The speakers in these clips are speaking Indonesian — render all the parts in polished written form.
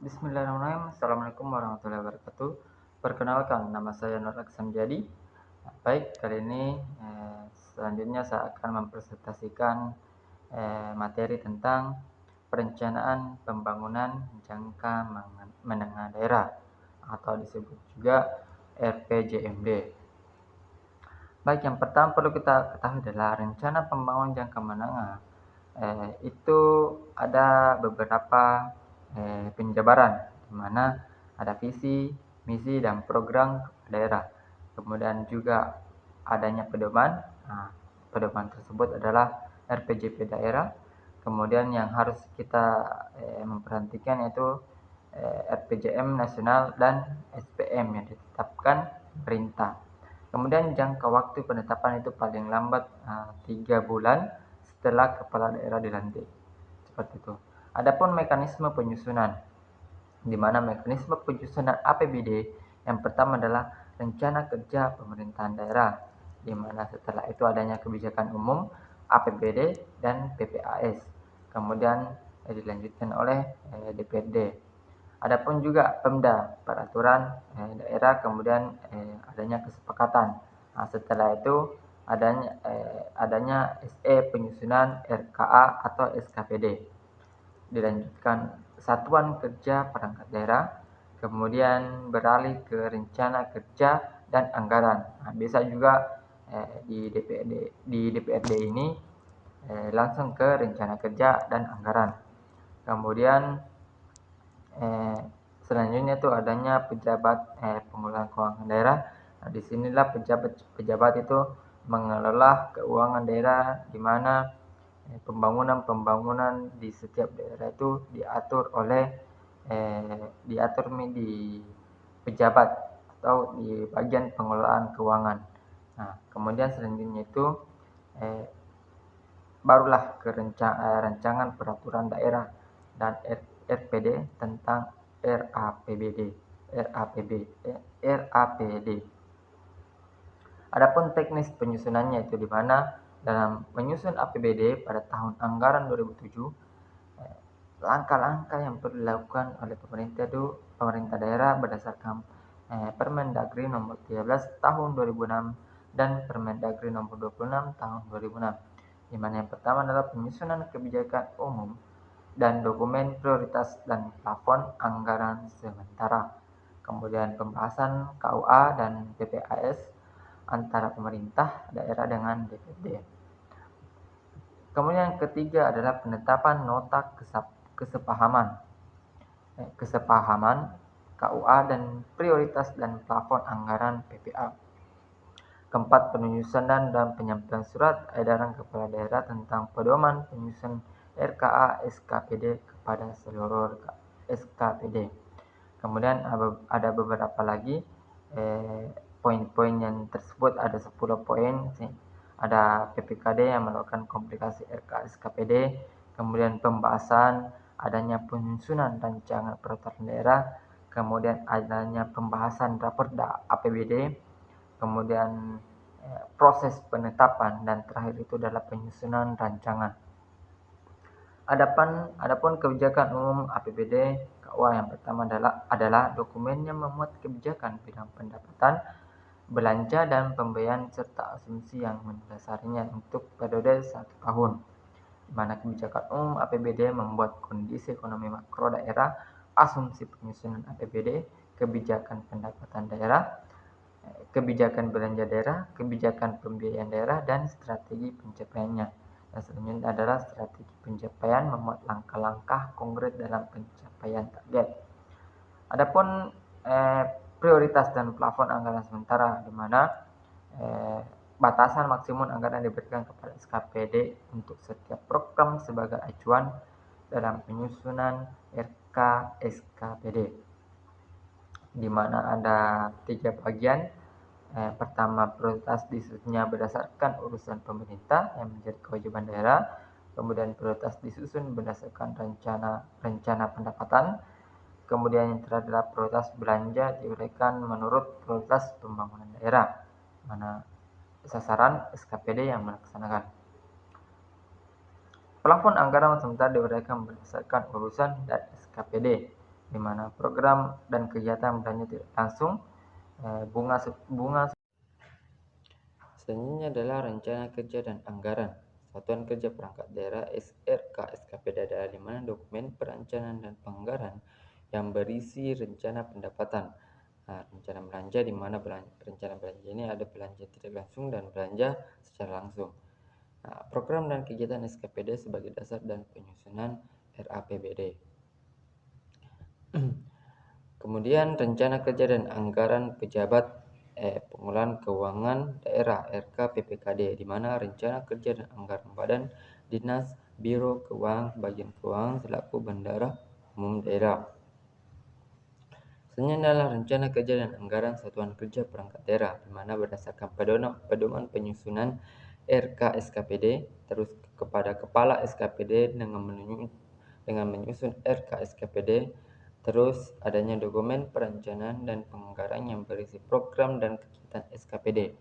Bismillahirrahmanirrahim. Assalamualaikum warahmatullahi wabarakatuh. Perkenalkan, nama saya Nur Aksan Jadi. Baik, kali ini selanjutnya saya akan mempresentasikan materi tentang perencanaan pembangunan jangka menengah daerah atau disebut juga RPJMD. Baik, yang pertama perlu kita ketahui adalah rencana pembangunan jangka menengah itu ada beberapa penjabaran, di mana ada visi, misi, dan program daerah. Kemudian juga adanya pedoman. Nah, pedoman tersebut adalah RPJP daerah. Kemudian yang harus kita memperhatikan yaitu RPJM nasional dan SPM yang ditetapkan pemerintah. Kemudian jangka waktu penetapan itu paling lambat 3 bulan setelah kepala daerah dilantik. Seperti itu. Adapun mekanisme penyusunan, di mana mekanisme penyusunan APBD yang pertama adalah rencana kerja pemerintahan daerah, di mana setelah itu adanya kebijakan umum, APBD, dan PPAS. Kemudian dilanjutkan oleh DPRD. Adapun juga Pemda, peraturan daerah, kemudian adanya kesepakatan. Nah, setelah itu adanya SE penyusunan RKA atau SKPD. Dilanjutkan satuan kerja perangkat daerah, kemudian beralih ke rencana kerja dan anggaran. Nah, bisa juga di DPRD ini langsung ke rencana kerja dan anggaran. Kemudian selanjutnya itu adanya pejabat pengelola keuangan daerah. Nah, disinilah pejabat itu mengelola keuangan daerah, di mana pembangunan di setiap daerah itu diatur di pejabat atau di bagian pengelolaan keuangan. Nah, kemudian selanjutnya itu barulah ke rancangan peraturan daerah dan RPD tentang RAPD. Adapun teknis penyusunannya itu di mana dalam menyusun APBD pada tahun anggaran 2007, langkah-langkah yang perlu dilakukan oleh pemerintah daerah berdasarkan Permendagri nomor 13 tahun 2006 dan Permendagri nomor 26 tahun 2006. Di mana yang pertama adalah penyusunan kebijakan umum dan dokumen prioritas dan plafon anggaran sementara. Kemudian pembahasan KUA dan PPAS antara pemerintah daerah dengan DPRD. Kemudian yang ketiga adalah penetapan nota kesepahaman KUA dan prioritas dan plafon anggaran PPA. Keempat, penyusunan dan penyampaian surat edaran kepala daerah tentang pedoman penyusunan RKA SKPD kepada seluruh SKPD. Kemudian ada beberapa lagi poin-poin yang tersebut, ada 10 poin. Ada PPKD yang melakukan komplikasi RKA SKPD, kemudian pembahasan adanya penyusunan rancangan peraturan daerah, kemudian adanya pembahasan rapor APBD, kemudian proses penetapan, dan terakhir itu adalah penyusunan rancangan. Adapun kebijakan umum APBD KUA yang pertama adalah dokumen yang memuat kebijakan bidang pendapatan, belanja, dan pembiayaan serta asumsi yang mendasarinya untuk periode 1 tahun. Di mana kebijakan umum APBD membuat kondisi ekonomi makro daerah, asumsi penyusunan APBD, kebijakan pendapatan daerah, kebijakan belanja daerah, kebijakan pembiayaan daerah, dan strategi pencapaiannya. Dan selanjutnya adalah strategi pencapaian memuat langkah-langkah konkret dalam pencapaian target. Adapun prioritas dan plafon anggaran sementara, di mana batasan maksimum anggaran diberikan kepada SKPD untuk setiap program sebagai acuan dalam penyusunan RK SKPD, di mana ada 3 bagian. Pertama, prioritas disusunnya berdasarkan urusan pemerintah yang menjadi kewajiban daerah. Kemudian prioritas disusun berdasarkan rencana pendapatan. Kemudian yang terakhir adalah prioritas belanja diuraikan menurut prioritas pembangunan daerah, mana sasaran SKPD yang melaksanakan. Plafon anggaran sementara diuraikan berdasarkan urusan dan SKPD, di mana program dan kegiatan belanja tidak langsung, bunga. Selanjutnya adalah rencana kerja dan anggaran. Satuan Kerja Perangkat Daerah (SRK SKPD) adalah di mana dokumen perencanaan dan penganggaran yang berisi rencana pendapatan. Rencana belanja di mana rencana belanja ini ada belanja tidak langsung dan belanja secara langsung. Program dan kegiatan SKPD sebagai dasar dan penyusunan RAPBD. Kemudian rencana kerja dan anggaran pejabat pengelolaan keuangan daerah (RKPPKD), di mana rencana kerja dan anggaran badan dinas, biro keuangan, bagian keuangan selaku bendahara umum daerah. Selanjutnya adalah rencana kerja dan anggaran satuan kerja perangkat daerah, di mana berdasarkan pedoman penyusunan RK SKPD, terus kepada kepala SKPD dengan menyusun RK SKPD, terus adanya dokumen perencanaan dan penganggaran yang berisi program dan kegiatan SKPD,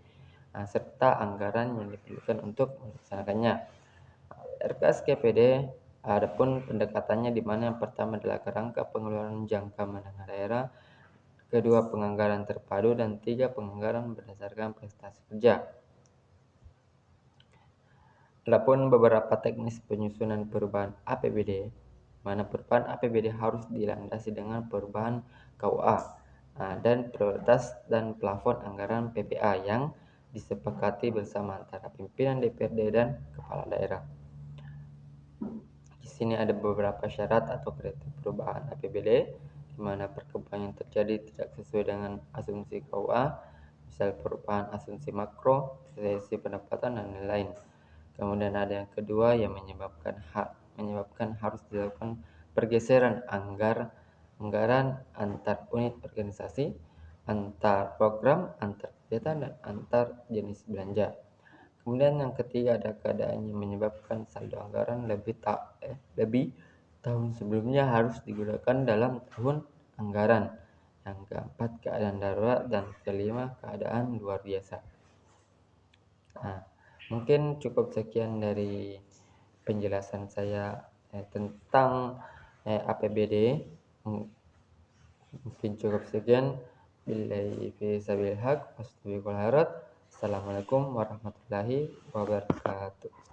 serta anggaran yang diperlukan untuk melaksanakannya. RK SKPD adapun pendekatannya di mana yang pertama adalah kerangka pengeluaran jangka menengah daerah, kedua penganggaran terpadu, dan tiga penganggaran berdasarkan prestasi kerja. Adapun beberapa teknis penyusunan perubahan APBD, mana perubahan APBD harus dilandasi dengan perubahan KUA dan prioritas dan plafon anggaran PPA yang disepakati bersama antara pimpinan DPRD dan kepala daerah. Di sini ada beberapa syarat atau kriteria perubahan APBD, di mana perkembangan yang terjadi tidak sesuai dengan asumsi KUA, misal perubahan asumsi makro, selisih pendapatan, dan lain-lain. Kemudian ada yang kedua yang menyebabkan harus dilakukan pergeseran anggaran antar unit organisasi, antar program, antar kegiatan, dan antar jenis belanja. Kemudian yang ketiga ada keadaan yang menyebabkan saldo anggaran lebih tahun sebelumnya harus digunakan dalam tahun anggaran. Yang keempat keadaan darurat, dan kelima keadaan luar biasa. Mungkin cukup sekian dari penjelasan saya tentang APBD. Mungkin cukup sekian. Billahi fi sabilil haq, Assalamualaikum warahmatullahi wabarakatuh.